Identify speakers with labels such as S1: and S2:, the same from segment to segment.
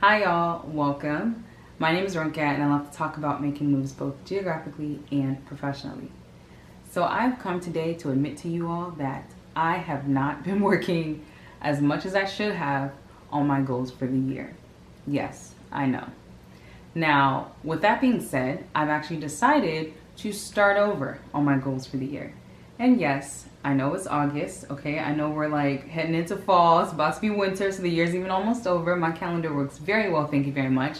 S1: Hi y'all, welcome. My name is Ronka and I love to talk about making moves both geographically and professionally. So I've come today to admit to you all that I have not been working as much as I should have on my goals for the year. Yes, I know. Now, with that being said, I've actually decided to start over on my goals for the year. And yes, I know it's August, okay? I know we're like heading into fall, it's about to be winter, so the year's even almost over. My calendar works very well, thank you very much.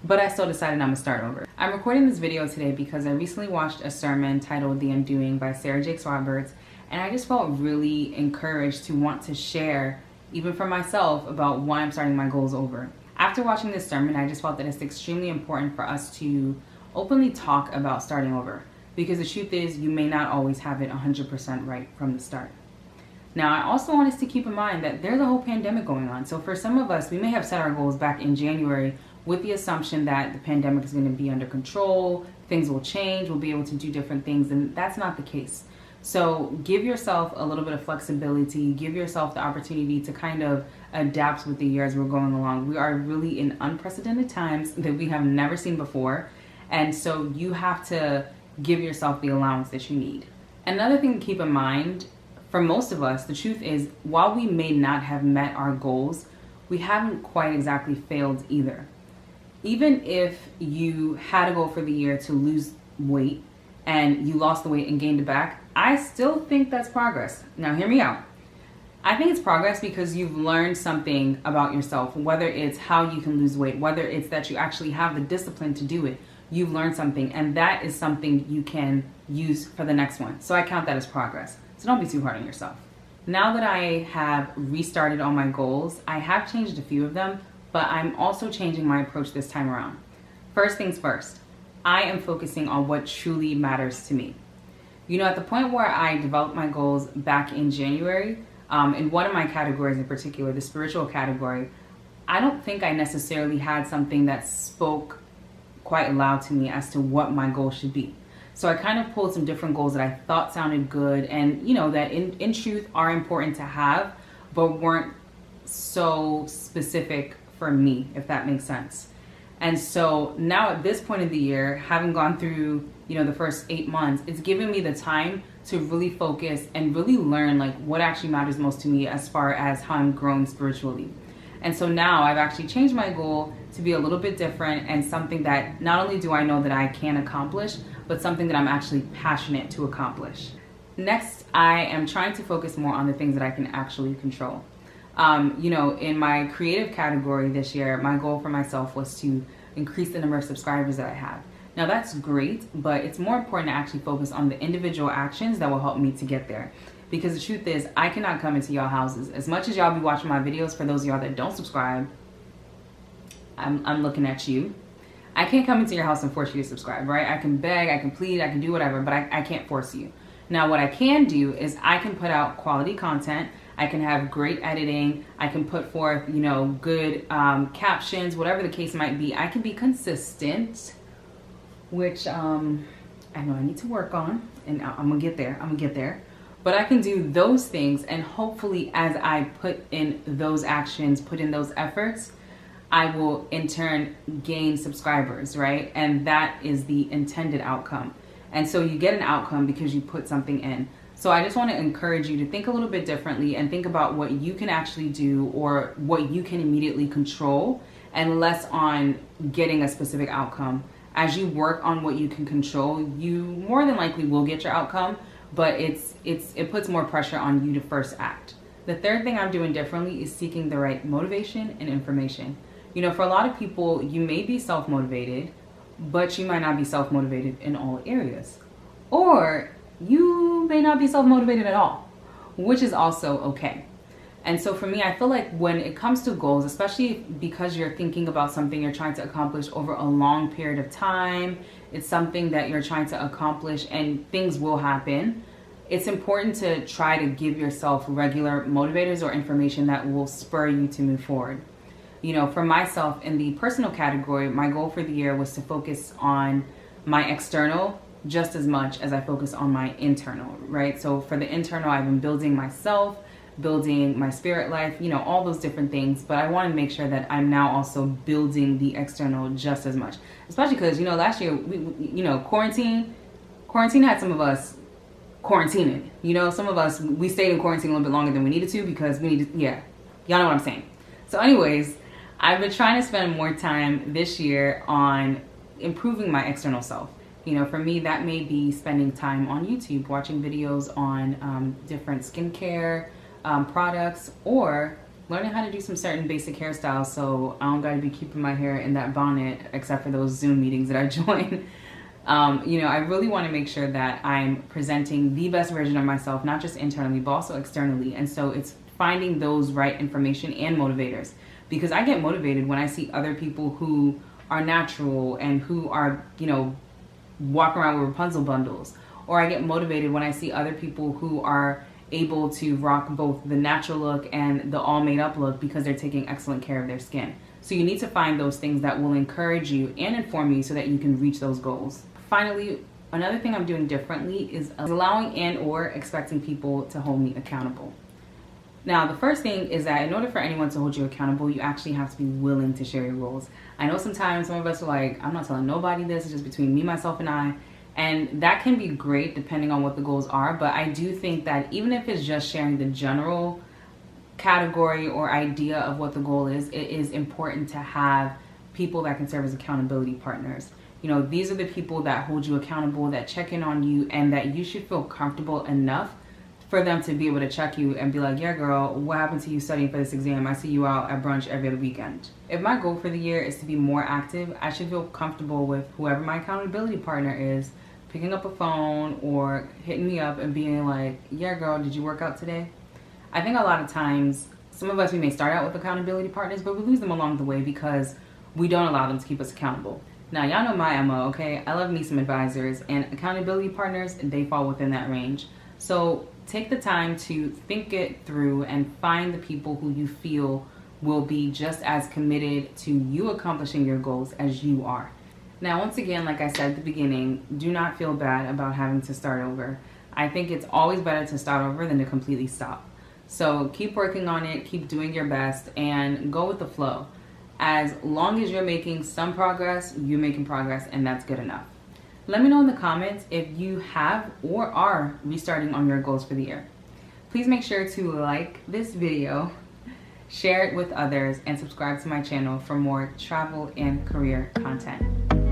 S1: But I still decided I'm gonna start over. I'm recording this video today because I recently watched a sermon titled The Undoing by Sarah Jakes Roberts, and I just felt really encouraged to want to share, even for myself, about why I'm starting my goals over. After watching this sermon, I just felt that it's extremely important for us to openly talk about starting over. Because the truth is, you may not always have it 100% right from the start. Now, I also want us to keep in mind that there's a whole pandemic going on. So for some of us, we may have set our goals back in January with the assumption that the pandemic is going to be under control, things will change, we'll be able to do different things, and that's not the case. So give yourself a little bit of flexibility, give yourself the opportunity to kind of adapt with the year as we're going along. We are really in unprecedented times that we have never seen before, and so you have to give yourself the allowance that you need. Another thing to keep in mind, for most of us, the truth is, while we may not have met our goals, we haven't quite exactly failed either. Even if you had a goal for the year to lose weight and you lost the weight and gained it back, I still think that's progress. Now hear me out. I think it's progress because you've learned something about yourself, whether it's how you can lose weight, whether it's that you actually have the discipline to do it. You've learned something, and that is something you can use for the next one. So I count that as progress. So don't be too hard on yourself. Now that I have restarted on my goals, I have changed a few of them, but I'm also changing my approach this time around. First things first, I am focusing on what truly matters to me. You know, at the point where I developed my goals back in January, in one of my categories in particular, the spiritual category, I don't think I necessarily had something that spoke quite loud to me as to what my goal should be. So I kind of pulled some different goals that I thought sounded good and, you know, that in truth are important to have, but weren't so specific for me, if that makes sense. And so now at this point of the year, having gone through, you know, the first 8 months, it's given me the time to really focus and really learn like what actually matters most to me as far as how I'm growing spiritually. And so now I've actually changed my goal to be a little bit different and something that not only do I know that I can accomplish, but something that I'm actually passionate to accomplish. Next, I am trying to focus more on the things that I can actually control. You know, in my creative category this year, my goal for myself was to increase the number of subscribers that I have. Now that's great, but it's more important to actually focus on the individual actions that will help me to get there. Because the truth is, I cannot come into y'all houses. As much as y'all be watching my videos, for those of y'all that don't subscribe, I'm looking at you. I can't come into your house and force you to subscribe, right? I can beg, I can plead, I can do whatever, but I can't force you. Now what I can do is I can put out quality content. I can have great editing. I can put forth, you know, good captions, whatever the case might be. I can be consistent, which I know I need to work on, and I'm gonna get there. But I can do those things, and hopefully as I put in those actions, put in those efforts, I will in turn gain subscribers, right? And that is the intended outcome. And so you get an outcome because you put something in. So I just want to encourage you to think a little bit differently and think about what you can actually do or what you can immediately control, and less on getting a specific outcome. As you work on what you can control, you more than likely will get your outcome, but it puts more pressure on you to first act. The third thing I'm doing differently is seeking the right motivation and information. You know, for a lot of people, you may be self-motivated, but you might not be self-motivated in all areas. Or you may not be self-motivated at all, which is also okay. And so for me, I feel like when it comes to goals, especially because you're thinking about something you're trying to accomplish over a long period of time, it's something that you're trying to accomplish and things will happen, it's important to try to give yourself regular motivators or information that will spur you to move forward. You know, for myself in the personal category, my goal for the year was to focus on my external just as much as I focus on my internal, right? So for the internal, I've been building myself, building my spirit life, you know, all those different things. But I want to make sure that I'm now also building the external just as much, especially because, you know, last year, you know, quarantine had some of us quarantining. You know, some of us, we stayed in quarantine a little bit longer than we needed to because we needed, yeah, y'all know what I'm saying. So anyways, I've been trying to spend more time this year on improving my external self. You know, for me, that may be spending time on YouTube, watching videos on different skincare products, or learning how to do some certain basic hairstyles so I don't gotta be keeping my hair in that bonnet except for those Zoom meetings that I join. You know, I really want to make sure that I'm presenting the best version of myself, not just internally, but also externally. And so it's finding those right information and motivators, because I get motivated when I see other people who are natural and who are, you know, walk around with Rapunzel bundles, or I get motivated when I see other people who are able to rock both the natural look and the all made up look because they're taking excellent care of their skin. So you need to find those things that will encourage you and inform you so that you can reach those goals. Finally, another thing I'm doing differently is allowing and or expecting people to hold me accountable. Now, the first thing is that in order for anyone to hold you accountable, you actually have to be willing to share your goals. I know sometimes some of us are like, I'm not telling nobody this, it's just between me, myself, and I. And that can be great depending on what the goals are. But I do think that even if it's just sharing the general category or idea of what the goal is, it is important to have people that can serve as accountability partners. You know, these are the people that hold you accountable, that check in on you, and that you should feel comfortable enough for them to be able to check you and be like, yeah, girl, what happened to you studying for this exam? I see you out at brunch every other weekend. If my goal for the year is to be more active, I should feel comfortable with whoever my accountability partner is picking up a phone or hitting me up and being like, yeah, girl, did you work out today? I think a lot of times, some of us, we may start out with accountability partners, but we lose them along the way because we don't allow them to keep us accountable. Now, y'all know my MO, okay? I love me some advisors, and accountability partners, they fall within that range. So take the time to think it through and find the people who you feel will be just as committed to you accomplishing your goals as you are. Now, once again, like I said at the beginning, do not feel bad about having to start over. I think it's always better to start over than to completely stop. So keep working on it, keep doing your best, and go with the flow. As long as you're making some progress, you're making progress, and that's good enough. Let me know in the comments if you have or are restarting on your goals for the year. Please make sure to like this video, share it with others, and subscribe to my channel for more travel and career content.